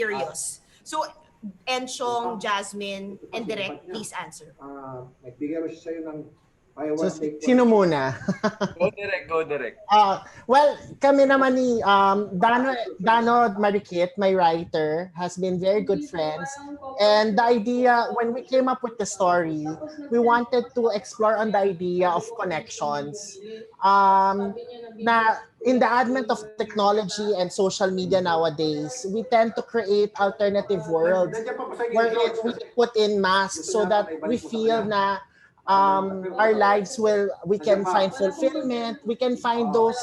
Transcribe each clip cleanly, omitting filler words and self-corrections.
curious. So, Enchong, Jasmine, and Direk, please answer. Nagbigay mo siya sa'yo ng buy So, one, take one. sino muna? Go direct. Well, kami naman ni Dano Marikit, my writer, has been very good friends. And the idea, when we came up with the story, we wanted to explore on the idea of connections. Na in the advent of technology and social media nowadays, we tend to create alternative worlds wherein we put in masks so that we feel na our lives we can find fulfillment, we can find those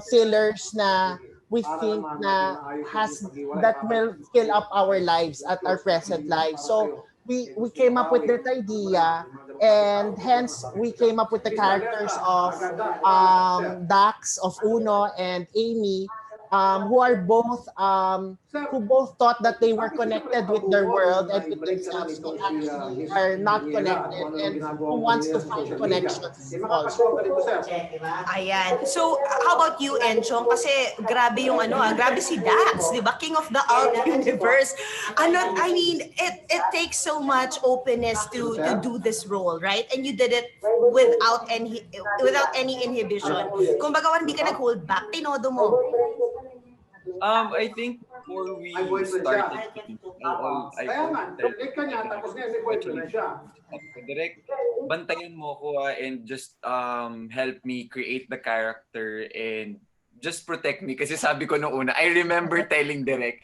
fillers na we think that will fill up our lives at our present lives. So we came up with that idea, and hence we came up with the characters of Dax, of Uno, and Amy, who both thought that they were connected with their world and with themselves, but actually are not connected, and who wants to find connections also. Ayan. So, how about you, Enchong? Kasi grabe yung grabe si Dax, di ba? King of the alt universe. I mean, it takes so much openness to do this role, right? And you did it without any inhibition. Kumbaga, hindi ka nag-hold back, tinodo mo. I think before we started, direct, bantayan mo ko and just help me create the character and just protect me. Kasi sabi ko noong una, I remember telling Direk,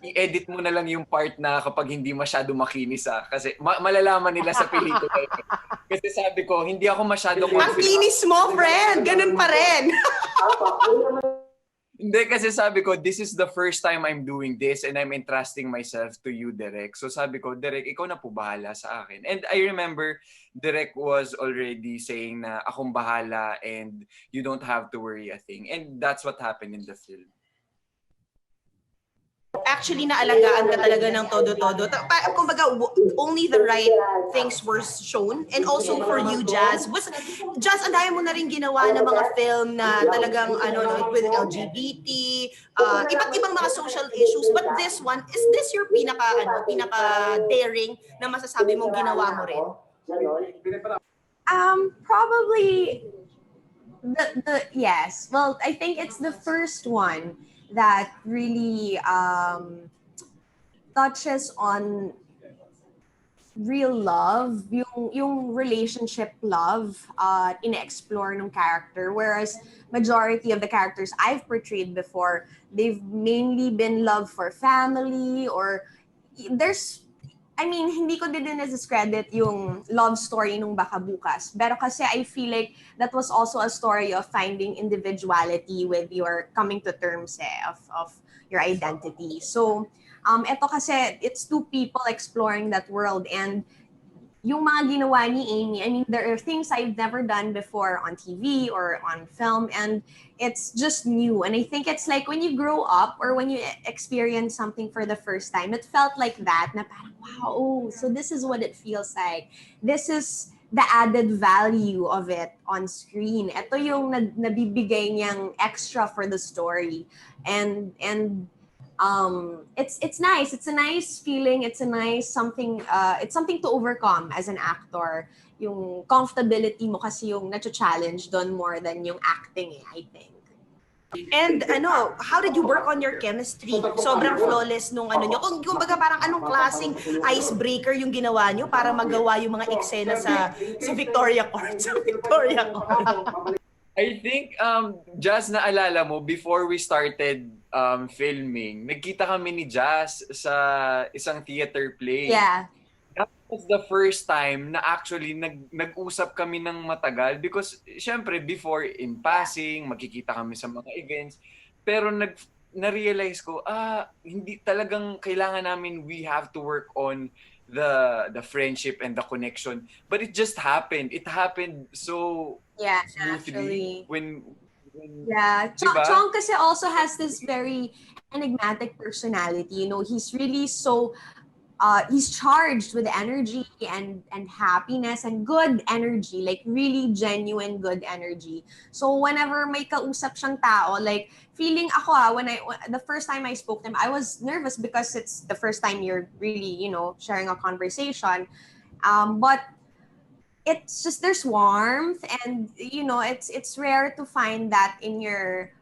i-edit mo na lang yung part na kapag hindi masyado makinis kasi malalaman nila sa pelikula. Kasi sabi ko, hindi ako masyado confident. Ang kinis mo, friend! Ganun pa rin! Hindi, kasi sabi ko, this is the first time I'm doing this and I'm entrusting myself to you, Direk. So sabi ko, Direk, ikaw na po bahala sa akin. And I remember Direk was already saying na akong bahala and you don't have to worry a thing. And that's what happened in the film. Actually, naalagaan ka talaga ng todo-todo. Kumbaga, only the right things were shown. And also for you, Jazz. Jazz, andayan mo na rin ginawa ng mga film na talagang with LGBT, iba't ibang mga social issues. But this one, is this your pinaka-daring na masasabi mong ginawa mo rin? Probably yes. Well, I think it's the first one that really touches on real love, yung relationship love, ina-explore ng character. Whereas majority of the characters I've portrayed before, they've mainly been love for family, or hindi ko din discredit yung love story nung Baka Bukas. Pero kasi I feel like that was also a story of finding individuality with your coming to terms of your identity. So, ito kasi, it's two people exploring that world, and yung mga ginawa ni Amy, there are things I've never done before on TV or on film, and it's just new. And I think it's like when you grow up or when you experience something for the first time, it felt like that, na parang, wow, so this is what it feels like. This is the added value of it on screen. Ito yung nabibigay niyang extra for the story. And it's nice. It's a nice feeling. It's a nice something. It's something to overcome as an actor. Yung comfortability mo kasi yung na-challenge doon more than yung acting, I think. And how did you work on your chemistry? Sobrang flawless nung nyo. Kumbaga parang anong klaseng icebreaker yung ginawa nyo para magawa yung mga eksena sa Victoria Court. I think, Jazz, naalala mo, before we started filming, nagkita kami ni Jazz sa isang theater play. Yeah. That was the first time na actually nag-usap kami ng matagal because, syempre, before in passing, magkikita kami sa mga events, pero na-realize ko, hindi talagang kailangan namin, we have to work on the friendship and the connection. But it just happened. It happened so smoothly. Chong kasi also has this very enigmatic personality. He's really so he's charged with energy and happiness and good energy, like really genuine good energy. So whenever may kausap siyang tao, like feeling ako the first time I spoke to him, I was nervous because it's the first time you're really, sharing a conversation. But it's just there's warmth, and it's rare to find that in your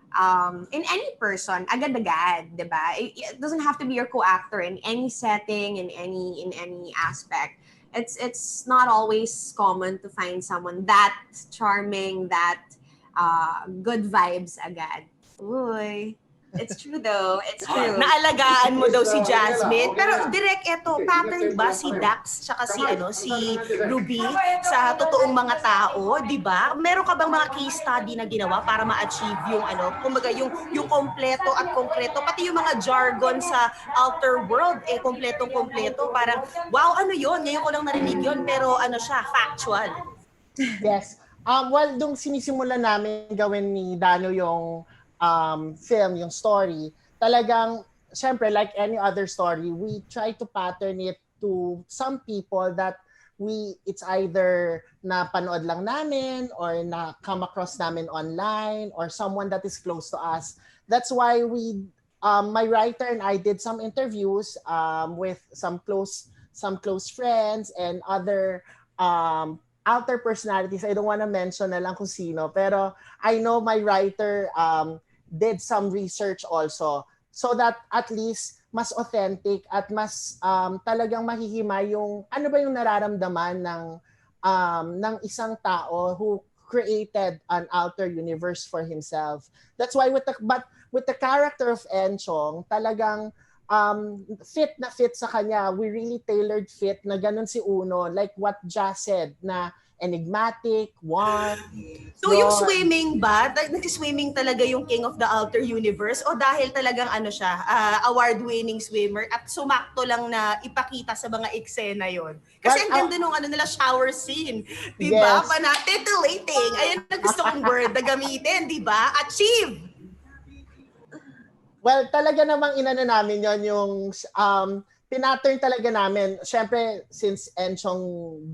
in any person agad-agad, diba? It doesn't have to be your co-actor in any setting, in any aspect. It's not always common to find someone that charming, that good vibes agad. Uy. It's true though. It's true. Naalagaan mo daw si Jasmine. Pero direct eto, pattern ba si Dax tsaka si Ruby sa totoong mga tao, 'di ba? Meron ka bang mga case study na ginawa para ma-achieve yung kumbaga yung kompleto at konkreto, pati yung mga jargon sa outer world kompletong-kompleto, parang wow, ano 'yon? Ngayon ko lang narinig 'yon, pero siya, factual. Yes. Well, nung sinisimulan namin gawin ni Dano yung film, yung story, talagang, syempre, like any other story, we try to pattern it to some people that it's either na panood lang namin or na come across namin online or someone that is close to us. That's why my writer and I did some interviews with some close friends and other outer personalities. I don't want to mention na lang kung sino, pero I know my writer did some research also, so that at least mas authentic at mas talagang mahihimay yung ano ba yung nararamdaman ng isang tao who created an outer universe for himself. That's why with the character of Enchong, talagang fit na fit sa kanya. We really tailored fit na ganun si Uno, like what Jazz said, na enigmatic, warm. So yung swimming ba, nagsiswimming talaga yung King of the Outer Universe, o dahil talagang siya, award-winning swimmer at sumakto lang na ipakita sa mga eksena yon? Kasi ang ganda nung nila shower scene, di ba? Yes. Titillating. Ayun na gusto kong word na gamitin, di ba? Achieve! Well, talaga namang inano namin yon yung pinattern talaga namin. Syempre, since Enchong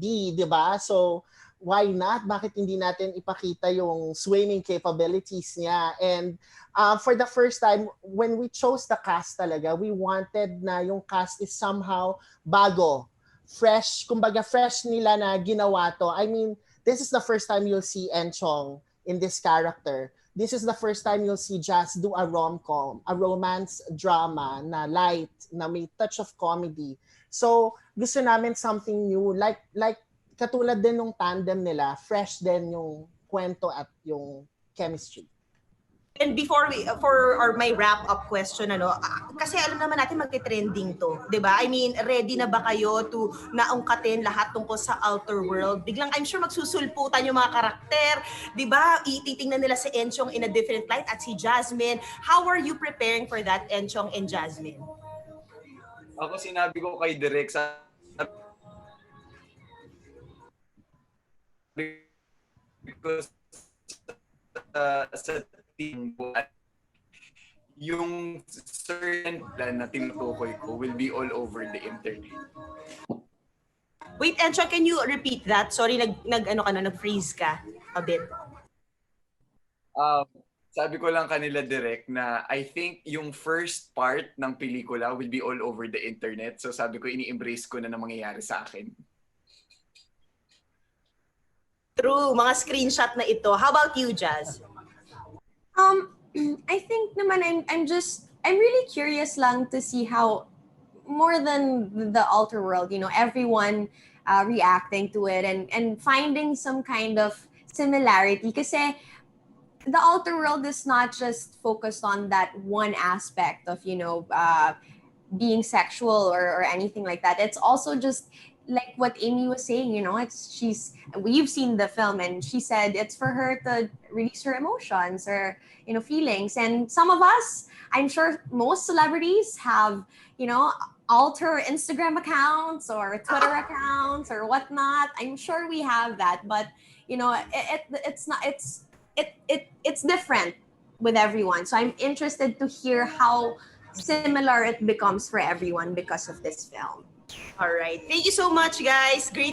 Dee, di ba? So, why not? Bakit hindi natin ipakita yung swimming capabilities niya? And for the first time, when we chose the cast talaga, we wanted na yung cast is somehow bago. Fresh, kumbaga fresh nila na ginawa to. I mean, this is the first time you'll see Enchong in this character. This is the first time you'll see Jazz do a rom-com, a romance drama na light, na may touch of comedy. So, gusto namin something new, like katulad din nung tandem nila, fresh din yung kwento at yung chemistry. And before my wrap-up question, kasi alam naman natin magte-trending to, di ba? I mean, ready na ba kayo to naungkatin lahat tungkol sa outer world? Biglang, I'm sure magsusulputan yung mga karakter, di ba? Ititingnan nila si Enchong in a different light at si Jasmine. How are you preparing for that, Enchong and Jasmine? Ako sinabi ko kay Direk because sa team ko, yung certain plan na tinutukoy ko will be all over the internet. Wait, Enchong, can you repeat that? Sorry, nag-freeze ka a bit. Sabi ko lang kanila direct na I think yung first part ng pelikula will be all over the internet. So sabi ko, ini-embrace ko na mangyayari sa akin. True, mga screenshot na ito. How about you, Jazz? I think naman I'm really curious lang to see how, more than the outer world, everyone reacting to it and finding some kind of similarity. Kasi the outer world is not just focused on that one aspect of, being sexual or anything like that. It's also just like what Amy was saying, we've seen the film and she said it's for her to release her emotions or, feelings. And some of us, I'm sure most celebrities have, alter Instagram accounts or Twitter accounts or whatnot. I'm sure we have that, but it's different with everyone. So I'm interested to hear how similar it becomes for everyone because of this film. All right. Thank you so much, guys. Great